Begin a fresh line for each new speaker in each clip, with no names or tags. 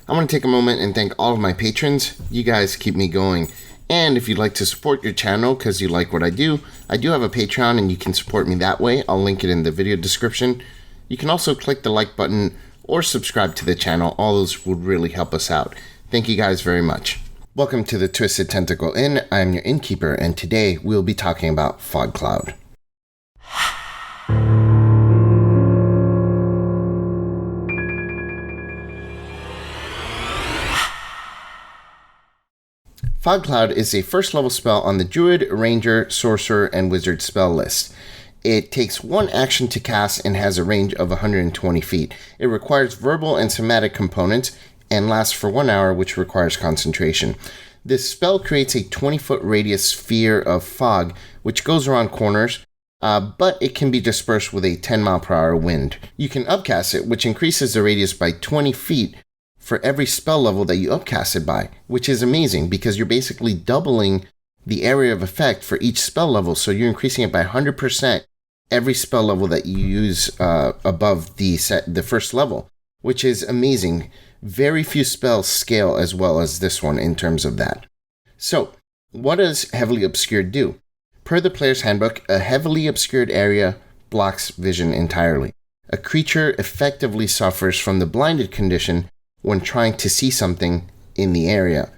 I want to take a moment and thank all of my patrons. You guys keep me going. And if you'd like to support your channel because you like what I do have a Patreon and you can support me that way. I'll link it in the video description. You can also click the like button or subscribe to the channel. All those would really help us out. Thank you guys very much. Welcome to the Twisted Tentacle Inn. I'm your innkeeper, and today we'll be talking about Fog Cloud. Fog Cloud is a first level spell on the Druid, Ranger, Sorcerer, and Wizard spell list. It takes one action to cast and has a range of 120 feet. It requires verbal and somatic components and lasts for 1 hour, which requires concentration. This spell creates a 20-foot radius sphere of fog, which goes around corners, but it can be dispersed with a 10-mile-per-hour wind. You can upcast it, which increases the radius by 20 feet for every spell level that you upcast it by, which is amazing because you're basically doubling the area of effect for each spell level, so you're increasing it by 100% every spell level that you use above the first level, which is amazing. Very few spells scale as well as this one in terms of that. So, what does Heavily Obscured do? Per the player's handbook, a heavily obscured area blocks vision entirely. A creature effectively suffers from the blinded condition when trying to see something in the area.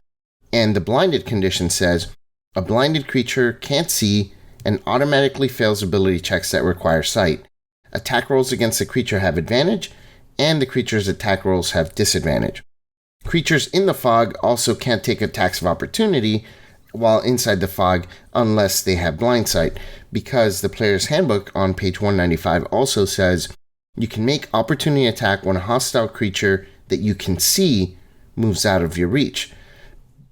And the blinded condition says, a blinded creature can't see and automatically fails ability checks that require sight. Attack rolls against the creature have advantage, and the creature's attack rolls have disadvantage. Creatures in the fog also can't take attacks of opportunity while inside the fog unless they have blind sight, because the player's handbook on page 195 also says you can make opportunity attack when a hostile creature that you can see moves out of your reach.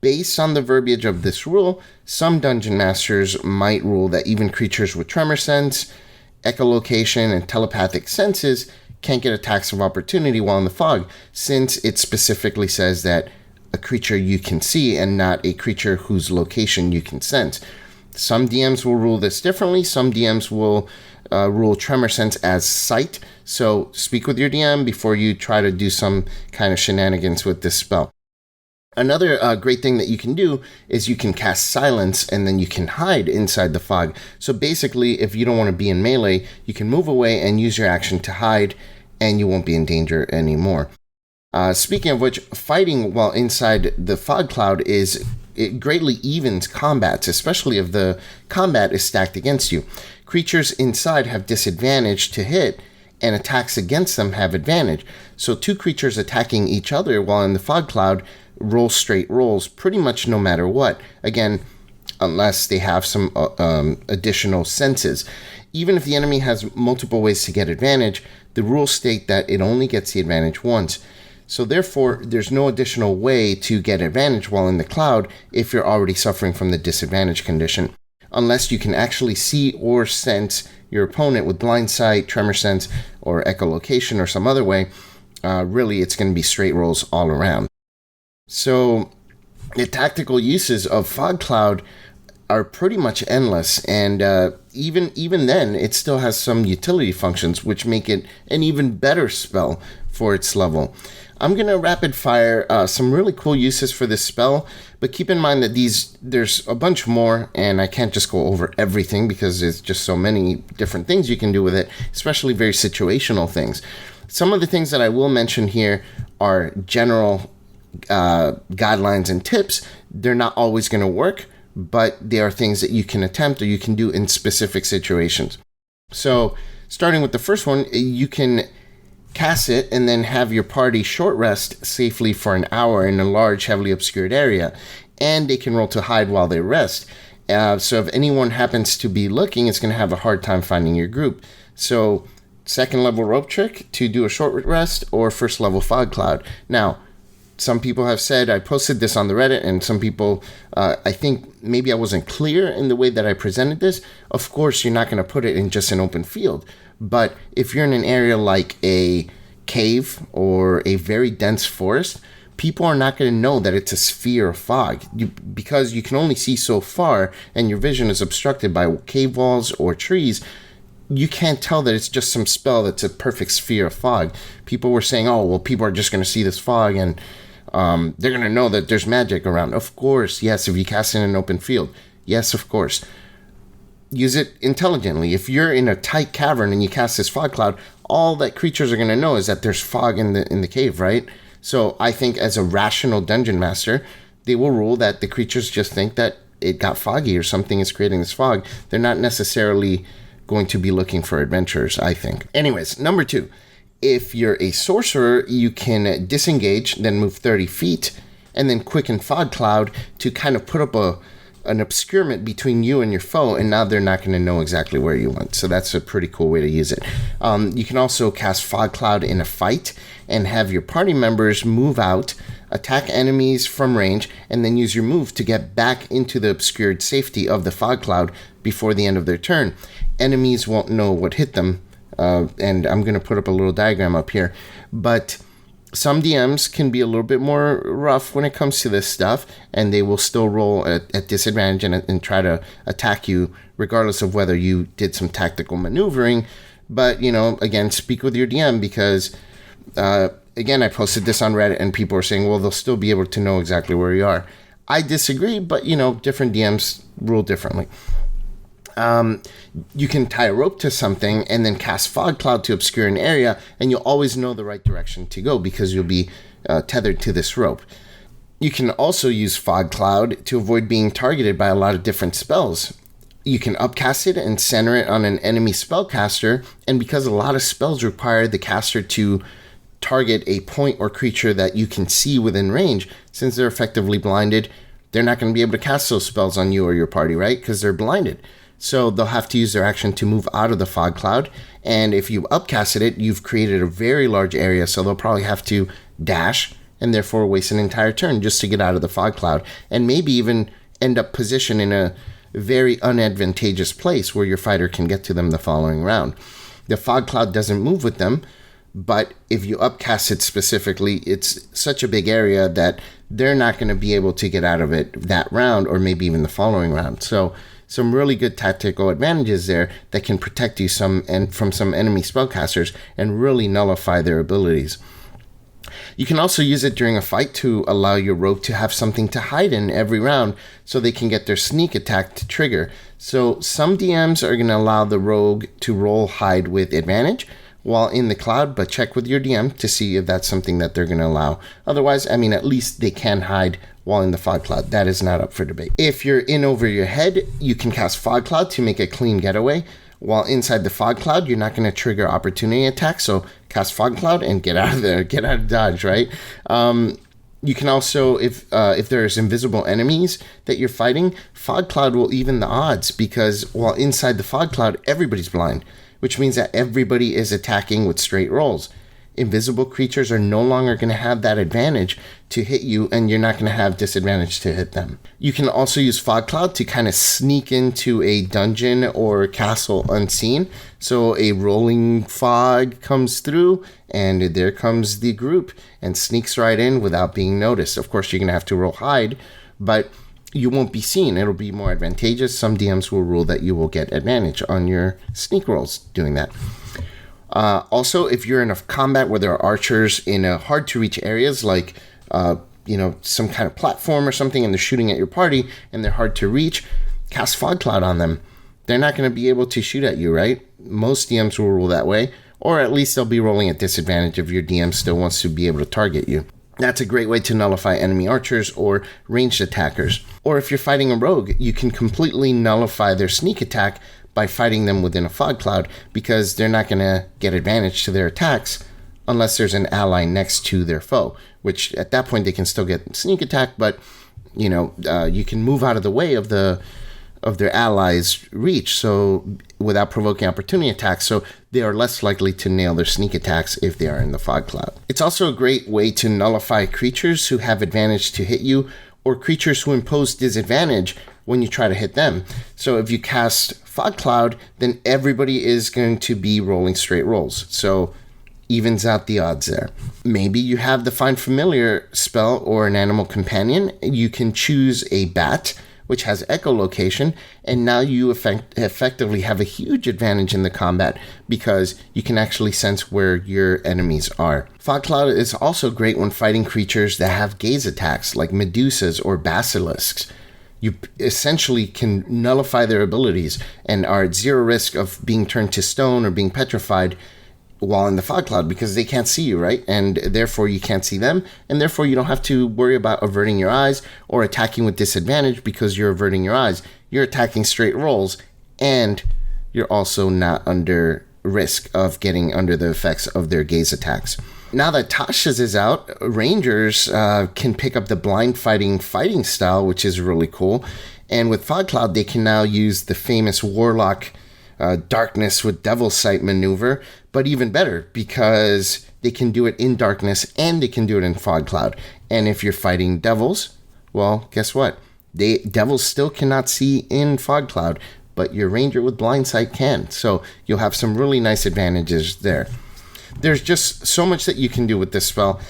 Based on the verbiage of this rule, some dungeon masters might rule that even creatures with tremor sense, echolocation, and telepathic senses can't get attacks of opportunity while in the fog, since it specifically says that a creature you can see and not a creature whose location you can sense. Some DMs will rule this differently. Some DMs will rule tremor sense as sight. So speak with your DM before you try to do some kind of shenanigans with this spell. Another great thing that you can do is you can cast silence and then you can hide inside the fog. So basically, if you don't want to be in melee, you can move away and use your action to hide and you won't be in danger anymore. Speaking of which, fighting while inside the fog cloud it greatly evens combats, especially if the combat is stacked against you. Creatures inside have disadvantage to hit, and attacks against them have advantage. So two creatures attacking each other while in the fog cloud roll straight rolls pretty much no matter what. Again, unless they have some additional senses. Even if the enemy has multiple ways to get advantage, the rules state that it only gets the advantage once. So therefore, there's no additional way to get advantage while in the cloud if you're already suffering from the disadvantage condition, unless you can actually see or sense your opponent with blind sight, tremor sense, or echolocation or some other way. Really, it's going to be straight rolls all around. So the tactical uses of Fog Cloud are pretty much endless, and even then, it still has some utility functions which make it an even better spell for its level. I'm going to rapid fire some really cool uses for this spell, but keep in mind that there's a bunch more, and I can't just go over everything because there's just so many different things you can do with it, especially very situational things. Some of the things that I will mention here are general guidelines and tips. They're not always going to work, but they are things that you can attempt or you can do in specific situations. So, starting with the first one, you can cast it and then have your party short rest safely for an hour in a large, heavily obscured area, and they can roll to hide while they rest. So if anyone happens to be looking, it's going to have a hard time finding your group. So, second level rope trick to do a short rest, or first level fog cloud. Now, some people have said, I posted this on the Reddit, and some people, I think maybe I wasn't clear in the way that I presented this. Of course, you're not going to put it in just an open field. But if you're in an area like a cave or a very dense forest, people are not going to know that it's a sphere of fog because you can only see so far and your vision is obstructed by cave walls or trees. You can't tell that it's just some spell that's a perfect sphere of fog. People were saying, oh, well, people are just going to see this fog and They're going to know that there's magic around. Of course, yes, if you cast in an open field. Yes, of course. Use it intelligently. If you're in a tight cavern and you cast this fog cloud, all that creatures are going to know is that there's fog in the cave, right? So I think as a rational dungeon master, they will rule that the creatures just think that it got foggy or something is creating this fog. They're not necessarily going to be looking for adventures, I think. Anyways, number 2. If you're a sorcerer, you can disengage, then move 30 feet, and then quicken fog cloud to kind of put up an obscurement between you and your foe, and now they're not going to know exactly where you went. So that's a pretty cool way to use it. You can also cast fog cloud in a fight and have your party members move out, attack enemies from range, and then use your move to get back into the obscured safety of the fog cloud before the end of their turn. Enemies won't know what hit them, and I'm going to put up a little diagram up here, but some DMs can be a little bit more rough when it comes to this stuff, and they will still roll at disadvantage and try to attack you regardless of whether you did some tactical maneuvering. But, again, speak with your DM because, again, I posted this on Reddit and people are saying, well, they'll still be able to know exactly where you are. I disagree, but, different DMs rule differently. You can tie a rope to something and then cast fog cloud to obscure an area, and you'll always know the right direction to go because you'll be tethered to this rope. You can also use fog cloud to avoid being targeted by a lot of different spells. You can upcast it and center it on an enemy spellcaster, and because a lot of spells require the caster to target a point or creature that you can see within range, since they're effectively blinded, they're not going to be able to cast those spells on you or your party, right? Because they're blinded. So they'll have to use their action to move out of the fog cloud. And if you upcasted it, you've created a very large area. So they'll probably have to dash and therefore waste an entire turn just to get out of the fog cloud. And maybe even end up positioned in a very unadvantageous place where your fighter can get to them the following round. The fog cloud doesn't move with them, but if you upcast it specifically, it's such a big area that they're not going to be able to get out of it that round or maybe even the following round. So some really good tactical advantages there that can protect you from some enemy spellcasters and really nullify their abilities. You can also use it during a fight to allow your rogue to have something to hide in every round so they can get their sneak attack to trigger. So some DMs are going to allow the rogue to roll hide with advantage while in the cloud, but check with your DM to see if that's something that they're going to allow. Otherwise, at least they can hide while in the fog cloud. That is not up for debate. If you're in over your head, you can cast fog cloud to make a clean getaway. While inside the fog cloud, you're not going to trigger opportunity attacks, so cast fog cloud and get out of there, get out of dodge, right? You can also, if there's invisible enemies that you're fighting, fog cloud will even the odds because while inside the fog cloud, everybody's blind, which means that everybody is attacking with straight rolls. Invisible creatures are no longer going to have that advantage to hit you, and you're not going to have disadvantage to hit them. You can also use fog cloud to kind of sneak into a dungeon or castle unseen. So a rolling fog comes through, and there comes the group and sneaks right in without being noticed. Of course, you're going to have to roll hide, but you won't be seen. It'll be more advantageous. Some DMs will rule that you will get advantage on your sneak rolls doing that. Also, if you're in a combat where there are archers in hard-to-reach areas like, some kind of platform or something, and they're shooting at your party, and they're hard to reach, cast fog cloud on them. They're not going to be able to shoot at you, right? Most DMs will rule that way, or at least they'll be rolling at disadvantage if your DM still wants to be able to target you. That's a great way to nullify enemy archers or ranged attackers. Or if you're fighting a rogue, you can completely nullify their sneak attack by fighting them within a fog cloud because they're not going to get advantage to their attacks unless there's an ally next to their foe, which at that point they can still get sneak attack, but you can move out of the way of their allies' reach, so without provoking opportunity attacks, so they are less likely to nail their sneak attacks if they are in the fog cloud. It's also a great way to nullify creatures who have advantage to hit you or creatures who impose disadvantage when you try to hit them. So if you cast fog cloud, then everybody is going to be rolling straight rolls. So evens out the odds there. Maybe you have the Find Familiar spell or an animal companion. You can choose a bat which has echolocation, and now you effectively have a huge advantage in the combat because you can actually sense where your enemies are. Fog Cloud is also great when fighting creatures that have gaze attacks like medusas or basilisks. You essentially can nullify their abilities and are at zero risk of being turned to stone or being petrified while in the fog cloud because they can't see you, right? And therefore you can't see them, and therefore you don't have to worry about averting your eyes or attacking with disadvantage because you're averting your eyes. You're attacking straight rolls, and you're also not under risk of getting under the effects of their gaze attacks. Now that Tasha's is out, Rangers can pick up the blind fighting style, which is really cool. And with Fog Cloud, they can now use the famous Warlock darkness with Devil's Sight maneuver, but even better because they can do it in darkness and they can do it in Fog Cloud. And if you're fighting devils, well, guess what? Devils still cannot see in Fog Cloud, but your Ranger with Blind Sight can. So you'll have some really nice advantages there. There's just so much that you can do with this spell.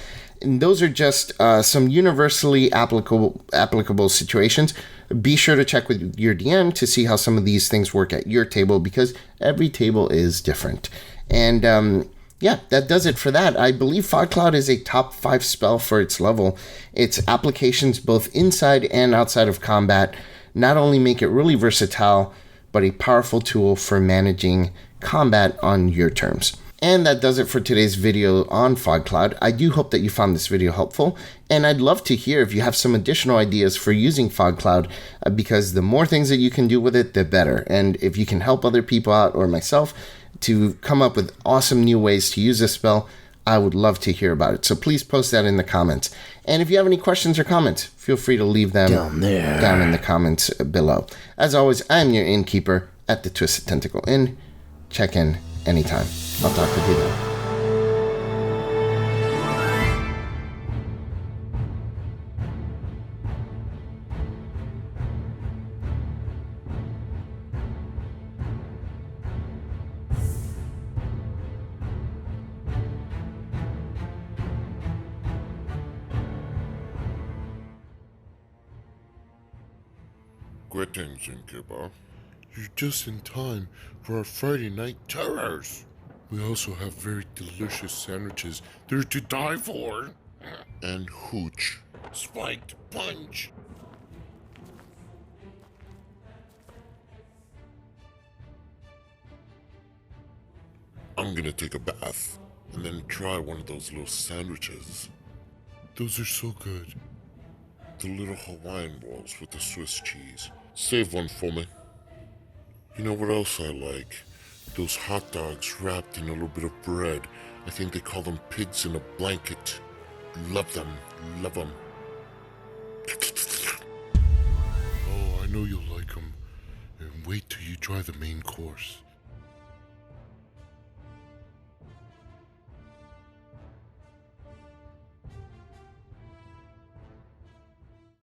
And those are just some universally applicable situations. Be sure to check with your DM to see how some of these things work at your table because every table is different. And yeah, that does it for that. I believe Fog Cloud is a top 5 spell for its level. Its applications both inside and outside of combat not only make it really versatile, but a powerful tool for managing combat on your terms. And that does it for today's video on Fog Cloud. I do hope that you found this video helpful, and I'd love to hear if you have some additional ideas for using Fog Cloud, because the more things that you can do with it, the better. And if you can help other people out or myself to come up with awesome new ways to use this spell, I would love to hear about it. So please post that in the comments. And if you have any questions or comments, feel free to leave them down in the comments below. As always, I'm your innkeeper at the Twisted Tentacle Inn. Check in anytime. I'll talk with you then.
Greetings, innkeeper. You're just in time for our Friday night terrors. We also have very delicious sandwiches that are to die for. And hooch. Spiked punch. I'm gonna take a bath and then try one of those little sandwiches. Those are so good. The little Hawaiian rolls with the Swiss cheese. Save one for me. You know what else I like? Those hot dogs wrapped in a little bit of bread. I think they call them pigs in a blanket. Love them. Love them. Oh, I know you'll like them. And wait till you try the main course.